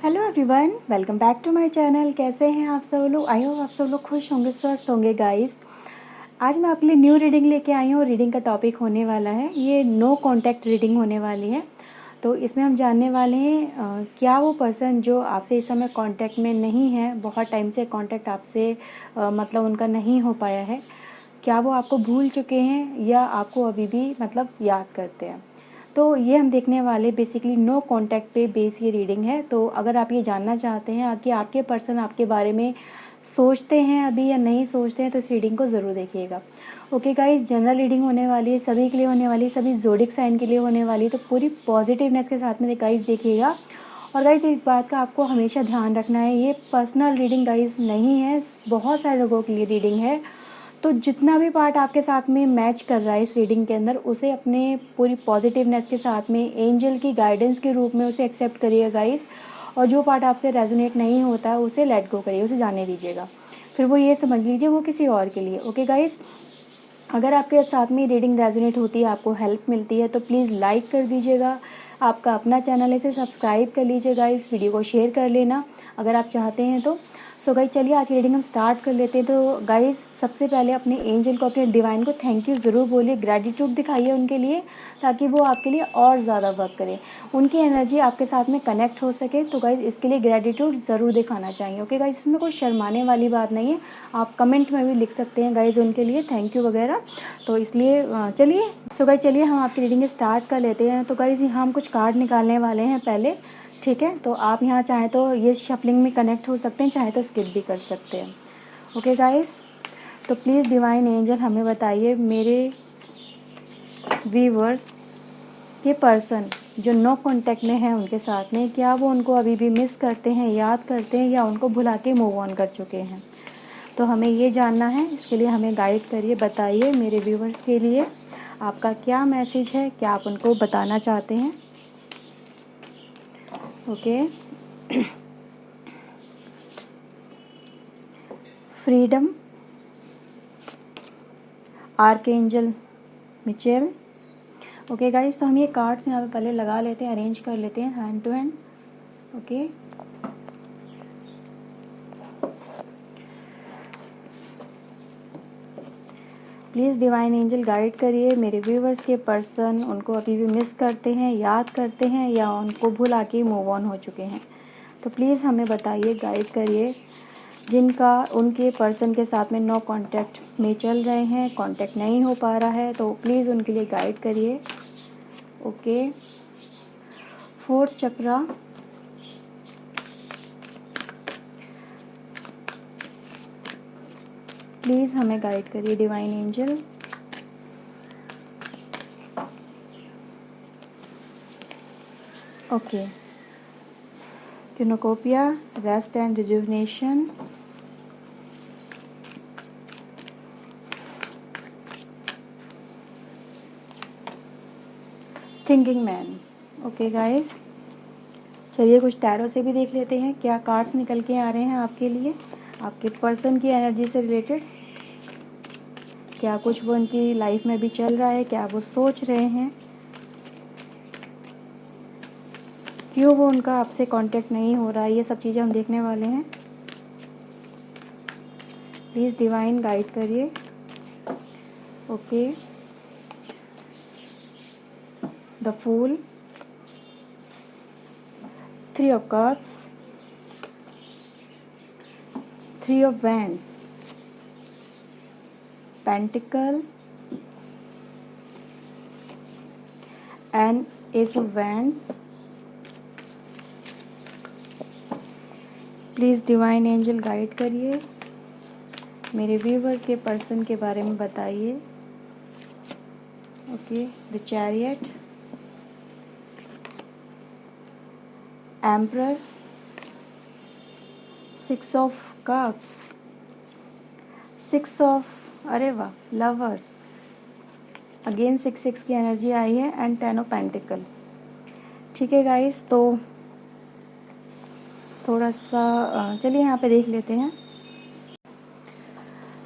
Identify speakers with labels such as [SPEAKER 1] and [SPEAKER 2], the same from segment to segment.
[SPEAKER 1] Hello everyone, welcome back to my channel. कैसे हैं आप सब लोग? आई होप आप सब लोग खुश होंगे, स्वस्थ होंगे गाइस। आज मैं आपके लिए न्यू रीडिंग लेके आई हूँ। रीडिंग का टॉपिक होने वाला है, ये नो कांटेक्ट रीडिंग होने वाली है। तो इसमें हम जानने वाले हैं क्या वो पर्सन जो आपसे इस समय कांटेक्ट में नहीं है, बहुत टाइम से कांटेक्ट आपसे मतलब उनका नहीं हो पाया है, क्या वो आपको भूल चुके हैं या आपको अभी भी मतलब याद करते हैं। तो ये हम देखने वाले बेसिकली नो कांटेक्ट पे बेस ये रीडिंग है। तो अगर आप ये जानना चाहते हैं कि आपके पर्सन आपके बारे में सोचते हैं अभी या नहीं सोचते हैं, तो इस रीडिंग को ज़रूर देखिएगा। ओके गाइस, जनरल रीडिंग होने वाली है, सभी के लिए होने वाली है, सभी ज़ोडिक साइन के लिए होने वाली है। तो पूरी पॉजिटिवनेस के साथ में गाइस देखिएगा। और गाइस एक बात का आपको हमेशा ध्यान रखना है, ये पर्सनल रीडिंग गाइस नहीं है, बहुत सारे लोगों के लिए रीडिंग है। तो जितना भी पार्ट आपके साथ में मैच कर रहा है इस रीडिंग के अंदर, उसे अपने पूरी पॉजिटिवनेस के साथ में एंजल की गाइडेंस के रूप में उसे एक्सेप्ट करिए गाइस। और जो पार्ट आपसे रेजोनेट नहीं होता है उसे लेट गो करिए, उसे जाने दीजिएगा। फिर वो ये समझ लीजिए वो किसी और के लिए। ओके गाइस, अगर आपके साथ में रीडिंग रेजोनेट होती है, आपको हेल्प मिलती है, तो प्लीज़ लाइक कर दीजिएगा। आपका अपना चैनल है, इसे सब्सक्राइब कर लीजिएगा, इस वीडियो को शेयर कर लेना अगर आप चाहते हैं तो। सो गाइस चलिए आज की रीडिंग हम स्टार्ट कर लेते हैं। तो गाइस सबसे पहले अपने एंजल को, अपने डिवाइन को थैंक यू ज़रूर बोलिए, ग्रैटिट्यूड दिखाइए उनके लिए, ताकि वो आपके लिए और ज़्यादा वर्क करें, उनकी एनर्जी आपके साथ में कनेक्ट हो सके। तो गाइस इसके लिए ग्रैटिट्यूड ज़रूर दिखाना चाहिए। ओके गाइस, इसमें कोई शर्माने वाली बात नहीं है, आप कमेंट में भी लिख सकते हैं गाइस उनके लिए थैंक यू वगैरह। तो इसलिए चलिए सो गाइस चलिए हम आपकी रीडिंग स्टार्ट कर लेते हैं। तो गाइस यहाँ हम कुछ कार्ड निकालने वाले हैं पहले, ठीक है। तो आप यहाँ चाहें तो ये शफलिंग में कनेक्ट हो सकते हैं, चाहे तो स्किप भी कर सकते हैं। ओके गाइस, तो प्लीज़ डिवाइन एंजल हमें बताइए, मेरे व्यूअर्स के पर्सन जो नो कांटेक्ट में है उनके साथ में, क्या वो उनको अभी भी मिस करते हैं, याद करते हैं, या उनको भुला के मूव ऑन कर चुके हैं। तो हमें ये जानना है, इसके लिए हमें गाइड करिए, बताइए मेरे व्यूअर्स के लिए आपका क्या मैसेज है, क्या आप उनको बताना चाहते हैं। Okay freedom, archangel Mitchell. Okay guys, तो हम ये कार्ड्स यहाँ पे पहले लगा लेते हैं, अरेंज कर लेते हैं hand to hand. Okay please divine angel guide करिए मेरे व्यूवर्स के पर्सन, उनको अभी भी मिस करते हैं, याद करते हैं, या उनको भुला के मूव ऑन हो चुके हैं। तो प्लीज़ हमें बताइए, गाइड करिए, जिनका उनके पर्सन के साथ में नो कांटेक्ट में चल रहे हैं, कांटेक्ट नहीं हो पा रहा है, तो प्लीज़ उनके लिए गाइड करिए। ओके फोर्थ चक्रा, प्लीज़ हमें गाइड करिए divine angel. Okay cornucopia, rest and rejuvenation. Thinking man. Okay guys, चलिए कुछ टैरो से भी देख लेते हैं क्या कार्ड्स निकल के आ रहे हैं आपके लिए, आपके पर्सन की एनर्जी से रिलेटेड। क्या कुछ वो उनकी लाइफ में भी चल रहा है, क्या वो सोच रहे हैं, क्यों वो उनका आपसे कांटेक्ट नहीं हो रहा है, ये सब चीज़ें हम देखने वाले हैं। प्लीज़ डिवाइन गाइड करिए। Okay the fool, 3 of cups, 3 of wands, pentacle and ace of wands। Please divine angel guide करिए, मेरे व्यूवर्स के पर्सन के बारे में बताइए। Okay the chariot, emperor, 6 of cups, 6 of अरे वाह लवर्स, अगेन 6 की एनर्जी आई है, एंड 10 of पेंटिकल। ठीक है गाइस, तो थोड़ा सा चलिए यहाँ पे देख लेते हैं।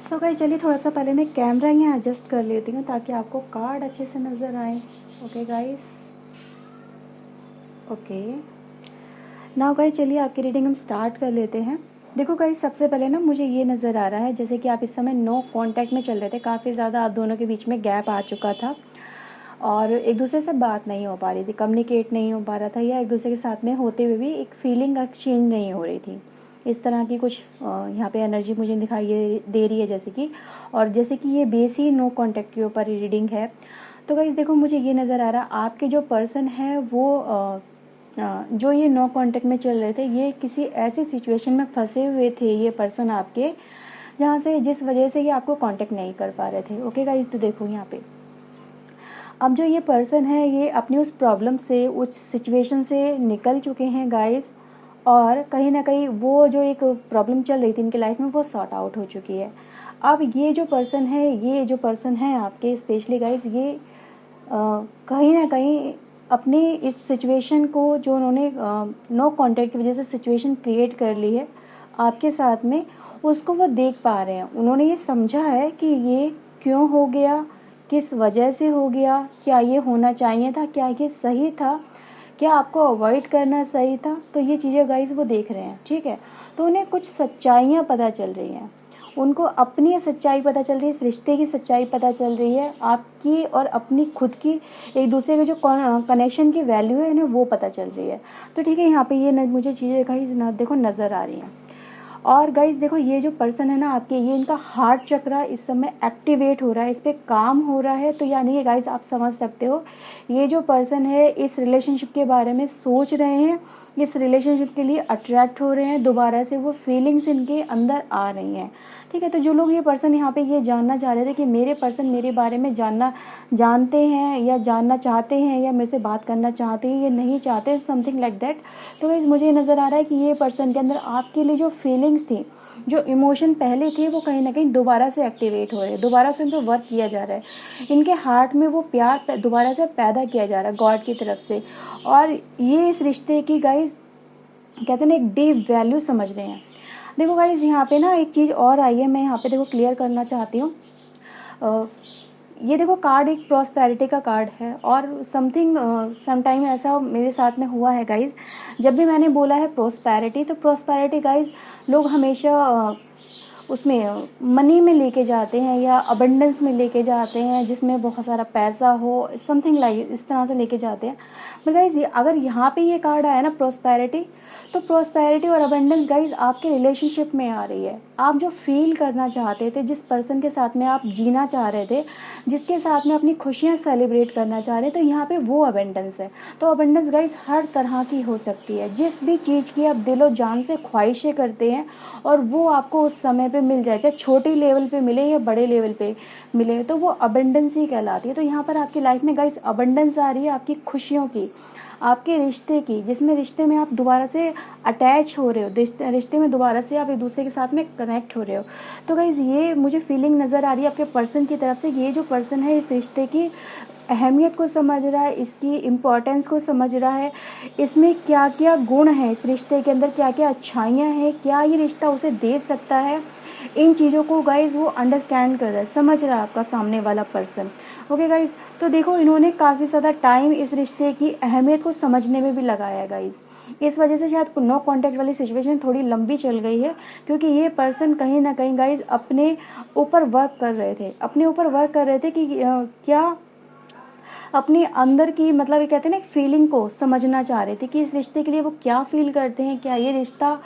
[SPEAKER 1] सो गाइस चलिए थोड़ा सा पहले मैं कैमरा यहाँ एडजस्ट कर लेती हूँ ताकि आपको कार्ड अच्छे से नज़र आए। Okay guys, okay now guys चलिए आपकी रीडिंग हम स्टार्ट कर लेते हैं। देखो गाइस, सबसे पहले ना मुझे ये नज़र आ रहा है जैसे कि आप इस समय नो कांटेक्ट में चल रहे थे, काफ़ी ज़्यादा आप दोनों के बीच में गैप आ चुका था और एक दूसरे से बात नहीं हो पा रही थी, कम्युनिकेट नहीं हो पा रहा था, या एक दूसरे के साथ में होते हुए भी एक फीलिंग एक्सचेंज नहीं हो रही थी। इस तरह की कुछ यहाँ पे एनर्जी मुझे दिखाई दे रही है जैसे कि, और जैसे कि ये बेस ही नो कांटेक्ट के ऊपर रीडिंग है। तो गाइस देखो, मुझे ये नज़र आ रहा है आपके जो पर्सन है वो जो ये नो कांटेक्ट में चल रहे थे, ये किसी ऐसी सिचुएशन में फंसे हुए थे ये पर्सन आपके, जहाँ से जिस वजह से ये आपको कांटेक्ट नहीं कर पा रहे थे। ओके गाइस, तो देखो यहाँ पे अब जो ये पर्सन है ये अपनी उस प्रॉब्लम से, उस सिचुएशन से निकल चुके हैं गाइस, और कहीं ना कहीं वो जो एक प्रॉब्लम चल रही थी इनकी लाइफ में वो सॉर्ट आउट हो चुकी है। अब ये जो पर्सन है आपके स्पेशली गाइस, ये कहीं ना कहीं अपने इस सिचुएशन को जो उन्होंने नो कांटेक्ट की वजह से सिचुएशन क्रिएट कर ली है आपके साथ में, उसको वो देख पा रहे हैं। उन्होंने ये समझा है कि ये क्यों हो गया, किस वजह से हो गया, क्या ये होना चाहिए था, क्या ये सही था, क्या आपको अवॉइड करना सही था। तो ये चीज़ें गाइस वो देख रहे हैं, ठीक है। तो उन्हें कुछ सच्चाइयाँ पता चल रही हैं, उनको अपनी सच्चाई पता चल रही है, इस रिश्ते की सच्चाई पता चल रही है, आपकी और अपनी खुद की एक दूसरे के जो कनेक्शन की वैल्यू है ना वो पता चल रही है। तो ठीक है, यहाँ पे ये मुझे चीज़ें गाइस देखो नज़र आ रही हैं। और गाइस देखो, ये जो पर्सन है ना आपके, ये इनका हार्ट चक्रा इस समय एक्टिवेट हो रहा है, इस पर काम हो रहा है। तो यानी कि गाइस आप समझ सकते हो, ये जो पर्सन है इस रिलेशनशिप के बारे में सोच रहे हैं, इस रिलेशनशिप के लिए अट्रैक्ट हो रहे हैं, दोबारा से वो फीलिंग्स इनके अंदर आ रही हैं, ठीक है। तो जो लोग ये पर्सन यहाँ पे ये जानना चाह रहे थे कि मेरे पर्सन मेरे बारे में जानते हैं या जानना चाहते हैं या मेरे से बात करना चाहते हैं या नहीं चाहते, समथिंग लाइक दैट। तो गाइस मुझे नज़र आ रहा है कि ये पर्सन के अंदर आपके लिए जो फीलिंग्स थी, जो इमोशन पहले थे, वो कहीं ना कहीं दोबारा से एक्टिवेट हो रहे हैं, दोबारा से उन पर वर्क किया जा रहा है, इनके हार्ट में वो प्यार दोबारा से पैदा किया जा रहा है गॉड की तरफ से। और ये इस रिश्ते की गाइस कहते हैं ना एक डीप वैल्यू समझ रहे हैं। देखो गाइस, यहाँ पे ना एक चीज़ और आई है, मैं यहाँ पे देखो क्लियर करना चाहती हूँ। ये देखो कार्ड एक प्रॉस्पेरिटी का कार्ड है, और समटाइम ऐसा मेरे साथ में हुआ है गाइस, जब भी मैंने बोला है प्रॉस्पेरिटी, तो प्रॉस्पेरिटी गाइस लोग हमेशा उसमें मनी में लेके जाते हैं या अबंडेंस में लेके जाते हैं, जिसमें बहुत सारा पैसा हो, समथिंग लाइक इस तरह से लेके जाते हैं। बट गाइज अगर यहाँ पे ये कार्ड आया ना प्रॉस्पेरिटी, तो प्रॉस्पेरिटी और अबंडेंस गाइज आपके रिलेशनशिप में आ रही है। आप जो फील करना चाहते थे, जिस पर्सन के साथ में आप जीना चाह रहे थे, जिसके साथ में अपनी खुशियाँ सेलिब्रेट करना चाह रहे थे, तो यहाँ पे वो अबंडेंस है। तो अबंडेंस गाइज हर तरह की हो सकती है, जिस भी चीज़ की आप दिलो जान से ख्वाहिशें करते हैं और वो आपको उस समय पे मिल जाए, चाहे छोटी लेवल पे मिले या बड़े लेवल पे मिले, तो वो अबंडेंस ही कहलाती है। तो यहाँ पर आपकी लाइफ में गाइस अबंडेंस आ रही है, आपकी खुशियों की, आपके रिश्ते की, जिसमें रिश्ते में आप दोबारा से अटैच हो रहे हो, रिश्ते में दोबारा से आप एक दूसरे के साथ में कनेक्ट हो रहे हो। तो गाइस ये मुझे फीलिंग नज़र आ रही है आपके पर्सन की तरफ से। ये जो पर्सन है इस रिश्ते की अहमियत को समझ रहा है, इसकी इम्पोर्टेंस को समझ रहा है, इसमें क्या क्या गुण हैं, इस रिश्ते के अंदर क्या क्या अच्छाइयाँ हैं, क्या ये रिश्ता उसे दे सकता है, इन चीज़ों को गाइस वो अंडरस्टैंड कर रहा है, समझ रहा है आपका सामने वाला पर्सन। ओके गाइस, तो देखो इन्होंने काफ़ी ज़्यादा टाइम इस रिश्ते की अहमियत को समझने में भी लगाया है गाइस। इस वजह से शायद नो कांटेक्ट वाली सिचुएशन थोड़ी लंबी चल गई है, क्योंकि ये पर्सन कहीं ना कहीं गाइस अपने ऊपर वर्क कर रहे थे, कि क्या अपने अंदर की, मतलब ये कहते हैं ना एक फीलिंग को समझना चाह रहे थे कि इस रिश्ते के लिए वो क्या फील करते हैं, क्या ये रिश्ता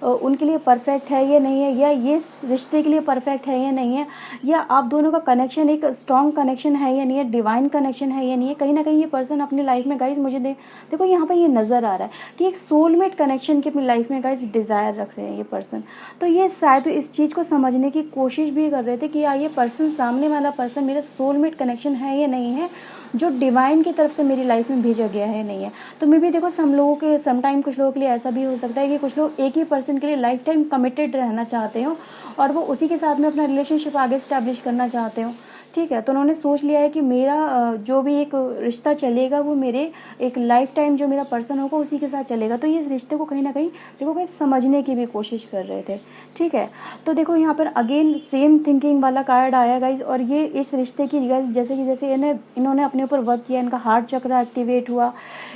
[SPEAKER 1] उनके लिए परफेक्ट है या नहीं है, या ये इस रिश्ते के लिए परफेक्ट है या नहीं है, या आप दोनों का कनेक्शन एक स्ट्रॉन्ग कनेक्शन है या नहीं है, डिवाइन कनेक्शन है या नहीं है। कहीं ना कहीं ये पर्सन अपनी लाइफ में गाइज मुझे देखो यहाँ पर ये नज़र आ रहा है कि एक सोलमेट कनेक्शन की अपनी लाइफ में गाइज डिज़ायर रख रहे हैं ये पर्सन। तो ये शायद इस चीज़ को समझने की कोशिश भी कर रहे थे कि ये पर्सन, सामने वाला पर्सन मेरा सोलमेट कनेक्शन है या नहीं है, जो डिवाइन की तरफ से मेरी लाइफ में भेजा गया है नहीं है। तो मे भी देखो समटाइम कुछ लोगों के लिए ऐसा भी हो सकता है कि कुछ लोग एक ही पर्सन के लिए लाइफ टाइम कमिटेड रहना चाहते हो और वो उसी के साथ में अपना रिलेशनशिप आगे स्टैब्लिश करना चाहते हो, ठीक है। तो उन्होंने सोच लिया है कि मेरा जो भी एक रिश्ता चलेगा वो मेरे एक लाइफ टाइम जो मेरा पर्सन होगा उसी के साथ चलेगा। तो ये इस रिश्ते को कहीं ना कहीं देखो भाई समझने की भी कोशिश कर रहे थे। ठीक है। तो देखो यहाँ पर अगेन सेम थिंकिंग वाला कार्ड आया गाइज, और ये इस रिश्ते की गाइज जैसे कि जैसे इन्होंने अपने ऊपर वर्क किया, इनका हार्ट चक्र एक्टिवेट हुआ,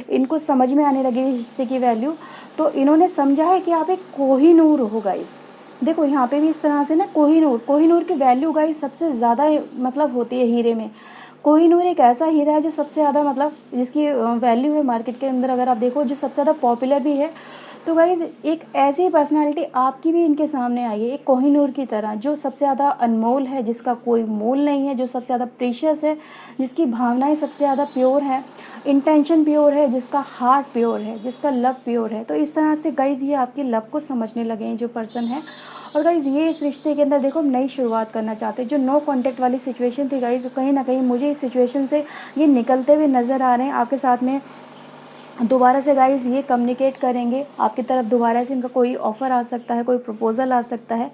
[SPEAKER 1] इनको समझ में आने लगी इस रिश्ते की वैल्यू। तो इन्होंने समझा है कि आप एक कोहिनूर हो गाइज। देखो यहाँ पे भी इस तरह से ना कोहिनूर की वैल्यू गाइस सबसे ज़्यादा मतलब होती है हीरे में। कोहिनूर एक ऐसा हीरा है जो सबसे ज़्यादा मतलब जिसकी वैल्यू है मार्केट के अंदर, अगर आप देखो जो सबसे ज़्यादा पॉपुलर भी है। तो गाइस एक ऐसी पर्सनालिटी आपकी भी इनके सामने आई है, एक कोहिनूर की तरह, जो सबसे ज़्यादा अनमोल है, जिसका कोई मोल नहीं है, जो सबसे ज़्यादा प्रीशियस है, जिसकी भावनाएं सबसे ज़्यादा प्योर है, इंटेंशन प्योर है, जिसका हार्ट प्योर है, जिसका लव प्योर है। तो इस तरह से गाइज ये आपकी लव को समझने लगे हैं जो पर्सन है। और गाइज ये इस रिश्ते के अंदर देखो नई शुरुआत करना चाहते हैं। जो नो कॉन्टैक्ट वाली सिचुएशन थी गाइज, कहीं ना कहीं मुझे इस सिचुएशन से ये निकलते हुए नज़र आ रहे हैं। आपके साथ में दोबारा से गाइज ये कम्युनिकेट करेंगे, आपकी तरफ दोबारा से इनका कोई ऑफ़र आ सकता है, कोई प्रपोजल आ सकता है।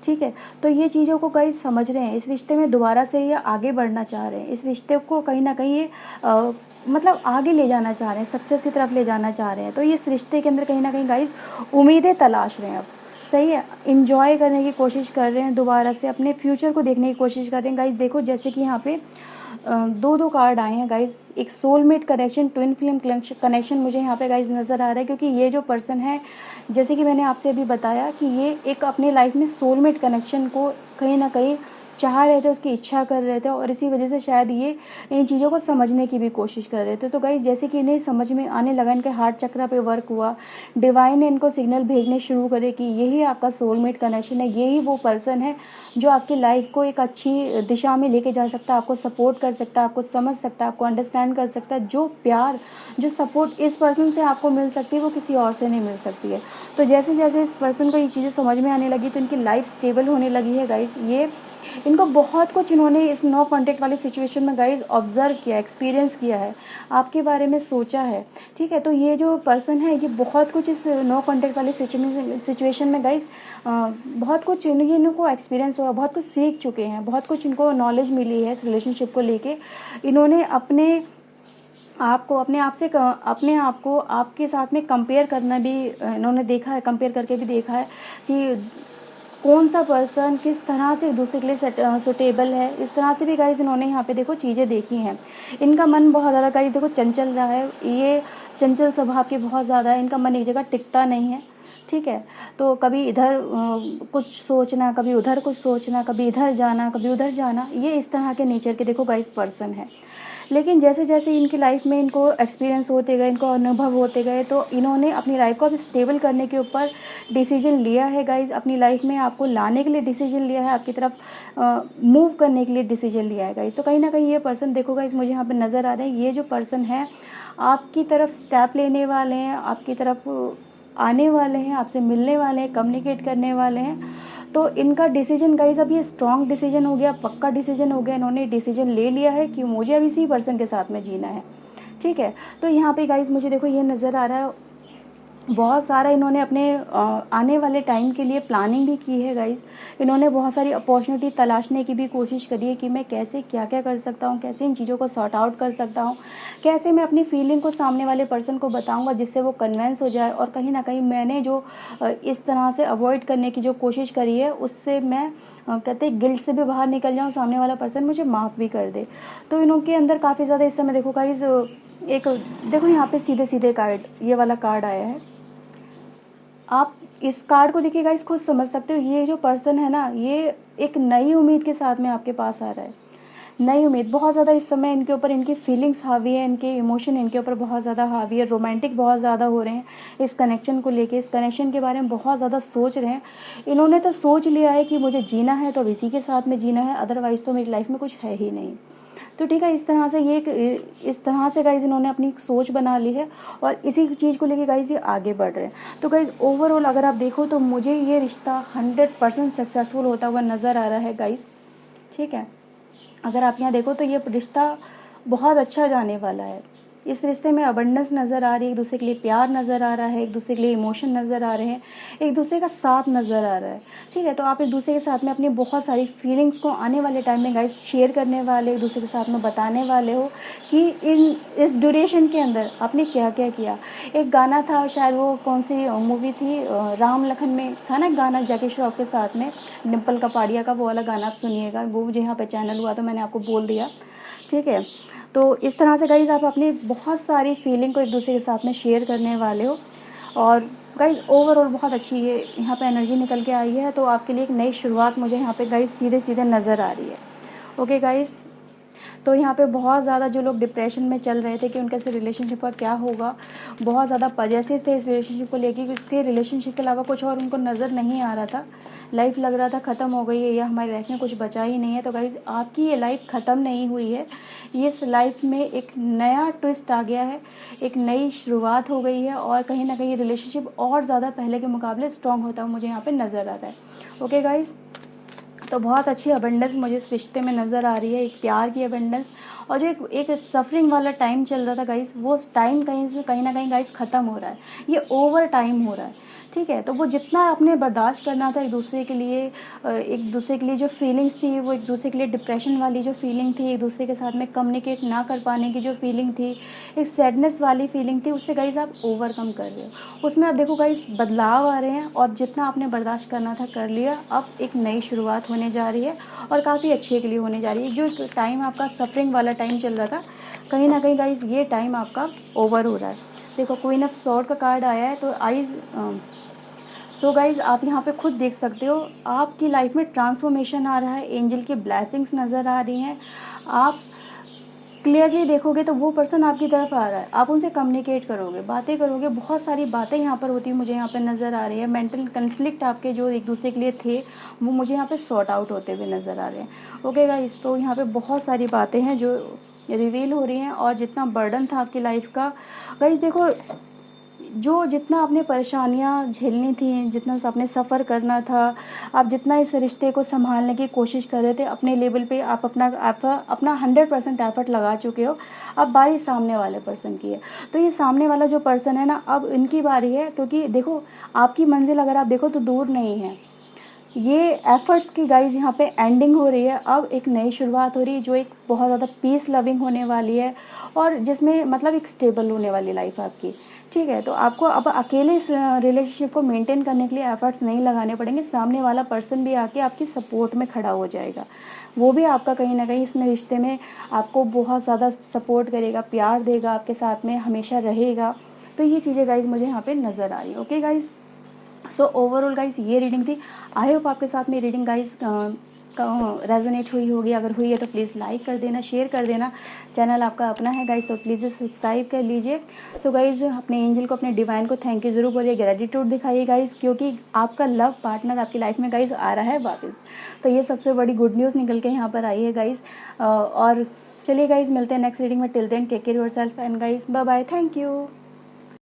[SPEAKER 1] ठीक है। तो ये चीज़ों को गाइज समझ रहे हैं, इस रिश्ते में दोबारा से ये आगे बढ़ना चाह रहे हैं, इस रिश्ते को कहीं ना कहीं ये मतलब आगे ले जाना चाह रहे हैं, सक्सेस की तरफ ले जाना चाह रहे हैं। तो इस रिश्ते के अंदर कहीं ना कहीं गाइज उम्मीदें तलाश रहे हैं अब। सही है। इंजॉय करने की कोशिश कर रहे हैं, दोबारा से अपने फ्यूचर को देखने की कोशिश कर रहे हैं गाइज। देखो जैसे कि यहाँ पे दो कार्ड आए हैं गाइज, एक soulmate connection, twin flame connection मुझे यहाँ पे गाइज नज़र आ रहा है। क्योंकि ये जो पर्सन है, जैसे कि मैंने आपसे अभी बताया कि ये एक अपनी लाइफ में सोलमेट कनेक्शन को कहीं ना कहीं चाह रहे थे, उसकी इच्छा कर रहे थे, और इसी वजह से शायद ये इन चीज़ों को समझने की भी कोशिश कर रहे थे। तो गाइज जैसे कि इन्हें समझ में आने लगा, इनके हार्ट चक्र पे वर्क हुआ, डिवाइन ने इनको सिग्नल भेजने शुरू करे कि यही आपका सोलमेट कनेक्शन है, यही वो पर्सन है जो आपकी लाइफ को एक अच्छी दिशा में लेके जा सकता है, आपको सपोर्ट कर सकता है, आपको समझ सकता है, आपको अंडरस्टैंड कर सकता है। जो प्यार, जो सपोर्ट इस पर्सन से आपको मिल सकती है वो किसी और से नहीं मिल सकती है। तो जैसे जैसे इस पर्सन को ये चीज़ें समझ में आने लगी तो इनकी लाइफ स्टेबल होने लगी है गाइज। ये इनको बहुत कुछ इन्होंने इस नो कॉन्टैक्ट वाली सिचुएशन में गाइज ऑब्जर्व किया, एक्सपीरियंस किया है, आपके बारे में सोचा है। ठीक है। तो ये जो पर्सन है ये बहुत कुछ इस नो कॉन्टैक्ट वाली सिचुएशन में गाइज बहुत कुछ इनको एक्सपीरियंस हुआ, बहुत कुछ सीख चुके हैं, बहुत कुछ इनको नॉलेज मिली है इस रिलेशनशिप को लेके। इन्होंने अपने आप को आपके साथ में कंपेयर करना भी इन्होंने देखा है, कंपेयर करके भी देखा है कि कौन सा पर्सन किस तरह से एक दूसरे के लिए सुटेबल है। इस तरह से भी गाइज इन्होंने यहाँ पे देखो चीज़ें देखी हैं। इनका मन बहुत ज़्यादा गाइज देखो चंचल रहा है, ये चंचल स्वभाव के बहुत ज़्यादा है, इनका मन एक जगह टिकता नहीं है। ठीक है। तो कभी इधर कुछ सोचना, कभी उधर कुछ सोचना, कभी इधर जाना, कभी उधर जाना, ये इस तरह के नेचर के देखो गाइज पर्सन है। लेकिन जैसे जैसे इनकी लाइफ में इनको एक्सपीरियंस होते गए, इनको अनुभव होते गए, तो इन्होंने अपनी लाइफ को अब स्टेबल करने के ऊपर डिसीजन लिया है गाइज। अपनी लाइफ में आपको लाने के लिए डिसीजन लिया है, आपकी तरफ मूव करने के लिए डिसीजन लिया है गाइज। तो कहीं ना कहीं ये पर्सन देखो गाइज मुझे यहाँ पर नज़र आ रहे हैं, ये जो पर्सन है आपकी तरफ स्टेप लेने वाले हैं, आपकी तरफ आने वाले हैं, आपसे मिलने वाले हैं, कम्युनिकेट करने वाले हैं। तो इनका डिसीजन गाइज अब ये स्ट्रॉन्ग डिसीजन हो गया, पक्का डिसीजन हो गया। इन्होंने डिसीजन ले लिया है कि मुझे अब इसी पर्सन के साथ में जीना है। ठीक है। तो यहाँ पे गाइज मुझे देखो ये नज़र आ रहा है बहुत सारा इन्होंने अपने आने वाले टाइम के लिए प्लानिंग भी की है गाइज। इन्होंने बहुत सारी अपॉर्चुनिटी तलाशने की भी कोशिश करी है कि मैं कैसे क्या क्या कर सकता हूँ, कैसे इन चीज़ों को सॉर्ट आउट कर सकता हूँ, कैसे मैं अपनी फीलिंग को सामने वाले पर्सन को बताऊँगा जिससे वो कन्वेंस हो जाए। और कहीं ना कहीं मैंने जो इस तरह से अवॉइड करने की जो कोशिश करी है उससे मैं कहते हैं गिल्ट से भी बाहर निकल जाऊँ, सामने वाला पर्सन मुझे माफ़ भी कर दे। तो इनके अंदर काफ़ी ज़्यादा इस समय देखो गाइज एक देखो यहाँ पे सीधे सीधे कार्ड, ये वाला कार्ड आया है। आप इस कार्ड को देखिए गाइस खुद समझ सकते हो, ये जो पर्सन है ना ये एक नई उम्मीद के साथ में आपके पास आ रहा है। नई उम्मीद बहुत ज़्यादा इस समय इनके ऊपर, इनकी फीलिंग्स हावी है, इनके इमोशन इनके ऊपर बहुत ज़्यादा हावी है, रोमांटिक बहुत ज़्यादा हो रहे हैं इस कनेक्शन को लेके, इस कनेक्शन के बारे में बहुत ज़्यादा सोच रहे हैं। इन्होंने तो सोच लिया है कि मुझे जीना है तो अब इसी के साथ में जीना है, अदरवाइज़ तो मेरी लाइफ में कुछ है ही नहीं। तो ठीक है, इस तरह से इस तरह से गाइज इन्होंने अपनी सोच बना ली है और इसी चीज़ को लेके गाइज ये आगे बढ़ रहे हैं। तो गाइज ओवरऑल अगर आप देखो तो मुझे ये रिश्ता 100% सक्सेसफुल होता हुआ नज़र आ रहा है गाइज। ठीक है। अगर आप यहाँ देखो तो ये रिश्ता बहुत अच्छा जाने वाला है। इस रिश्ते में अबंडेंस नज़र आ रही है, एक दूसरे के लिए प्यार नज़र आ रहा है, एक दूसरे के लिए इमोशन नज़र आ रहे हैं, एक दूसरे का साथ नज़र आ रहा है। ठीक है, तो आप एक दूसरे के साथ में अपनी बहुत सारी फीलिंग्स को आने वाले टाइम में गाइस शेयर करने वाले, एक दूसरे के साथ में बताने वाले हो कि इस ड्यूरेशन के अंदर आपने क्या क्या किया। एक गाना था, शायद वो कौन सी मूवी थी, राम लखन में था ना गाना, जैकी श्रॉफ के साथ में, डिम्पल कपाड़िया का वो वाला गाना आप सुनिएगा। वो मुझे यहाँ पे चैनल हुआ तो मैंने आपको बोल दिया। ठीक है, तो इस तरह से गाइज़ आप अपनी बहुत सारी फीलिंग को एक दूसरे के साथ में शेयर करने वाले हो। और गाइज़ ओवरऑल बहुत अच्छी ये यहाँ पे एनर्जी निकल के आई है, तो आपके लिए एक नई शुरुआत मुझे यहाँ पे गाइज़ सीधे सीधे नज़र आ रही है। ओके गाइज़, तो यहाँ पे बहुत ज़्यादा जो लोग डिप्रेशन में चल रहे थे कि उनके से रिलेशनशिप का क्या होगा, बहुत ज़्यादा पॉजिटिव थे इस रिलेशनशिप को लेके, क्योंकि रिलेशनशिप के अलावा कुछ और उनको नज़र नहीं आ रहा था। लाइफ लग रहा था ख़त्म हो गई है या हमारी लाइफ में कुछ बचा ही नहीं है। तो गाइस आपकी ये लाइफ ख़त्म नहीं हुई है, इस लाइफ में एक नया ट्विस्ट आ गया है, एक नई शुरुआत हो गई है, और कहीं ना कहीं रिलेशनशिप और ज़्यादा पहले के मुकाबले स्ट्रॉन्ग होता हुआ मुझे यहाँ पे नज़र आता है। ओके गाइस, तो बहुत अच्छी अबंडेंस मुझे इस रिश्ते में नज़र आ रही है, एक प्यार की अबंडेंस। और जो एक सफरिंग वाला टाइम चल रहा था गाइस, वो टाइम कहीं ना कहीं गाइस ख़त्म हो रहा है, ये ओवर टाइम हो रहा है। ठीक है, तो वो जितना आपने बर्दाश्त करना था एक दूसरे के लिए जो फीलिंग्स थी, वो एक दूसरे के लिए डिप्रेशन वाली जो फीलिंग थी, एक दूसरे के साथ में कम्युनिकेट ना कर पाने की जो फीलिंग थी, एक सैडनेस वाली फीलिंग थी, उससे गाइस आप ओवरकम कर रहे हो। उसमें आप देखो गाइस बदलाव आ रहे हैं, और जितना आपने बर्दाश्त करना था कर लिया। अब एक नई शुरुआत होने जा रही है, और काफ़ी अच्छे के लिए होने जा रही है। जो टाइम आपका सफरिंग वाला टाइम चल रहा था, कहीं ना कहीं गाइस ये टाइम आपका ओवर हो रहा है। देखो क्वीन ऑफ सॉर्ड का कार्ड आया है, तो गाइज आप यहाँ पे खुद देख सकते हो, आपकी लाइफ में ट्रांसफॉर्मेशन आ रहा है, एंजल की ब्लेसिंग्स नज़र आ रही हैं। आप क्लियरली देखोगे तो वो पर्सन आपकी तरफ आ रहा है, आप उनसे कम्युनिकेट करोगे, बातें करोगे, बहुत सारी बातें यहाँ पर होती मुझे यहाँ पे नज़र आ रही है। मेंटल कन्फ्लिक्ट आपके जो एक दूसरे के लिए थे, वो मुझे यहाँ पे सॉर्ट आउट होते हुए नज़र आ रहे हैं। ओके गाइस, तो यहाँ पे बहुत सारी बातें हैं जो रिवील हो रही हैं, और जितना बर्डन था आपकी लाइफ का गाइस, देखो जितना आपने परेशानियां झेलनी थी, जितना आपने सफ़र करना था, आप जितना इस रिश्ते को संभालने की कोशिश कर रहे थे अपने लेवल पे, आप अपना 100% एफर्ट लगा चुके हो। अब बारी सामने वाले पर्सन की है, तो ये सामने वाला जो पर्सन है ना, अब इनकी बारी है, क्योंकि देखो आपकी मंजिल अगर आप देखो तो दूर नहीं है। ये एफर्ट्स की गाइज यहाँ पे एंडिंग हो रही है, अब एक नई शुरुआत हो रही है, जो एक बहुत ज़्यादा पीस लविंग होने वाली है, और जिसमें मतलब एक स्टेबल होने वाली लाइफ आपकी। ठीक है, तो आपको अब अकेले इस रिलेशनशिप को मेंटेन करने के लिए एफर्ट्स नहीं लगाने पड़ेंगे, सामने वाला पर्सन भी आके आपकी सपोर्ट में खड़ा हो जाएगा। वो भी आपका कहीं ना कहीं इसमें रिश्ते में आपको बहुत ज़्यादा सपोर्ट करेगा, प्यार देगा, आपके साथ में हमेशा रहेगा। तो ये चीज़ें गाइज मुझे यहाँ पे नज़र आ रही है। Okay guys, so overall guys ये रीडिंग थी। आई होप आपके साथ में रीडिंग गाइज रेजोनेट हुई होगी। अगर हुई है तो प्लीज़ लाइक कर देना, शेयर कर देना। चैनल आपका अपना है गाइज, तो प्लीज़ सब्सक्राइब कर लीजिए। सो गाइज अपने एंजल को, अपने डिवाइन को थैंक यू ज़रूर बोलिए, ग्रेटिट्यूड दिखाइए गाइज, क्योंकि आपका लव पार्टनर आपकी लाइफ में गाइज आ रहा है वापस। तो ये सबसे बड़ी गुड न्यूज़ निकल के यहाँ पर आई है गाइज। और चलिए गाइज मिलते हैं नेक्स्ट रीडिंग में। Till then take care yourself and guys bye bye, thank you.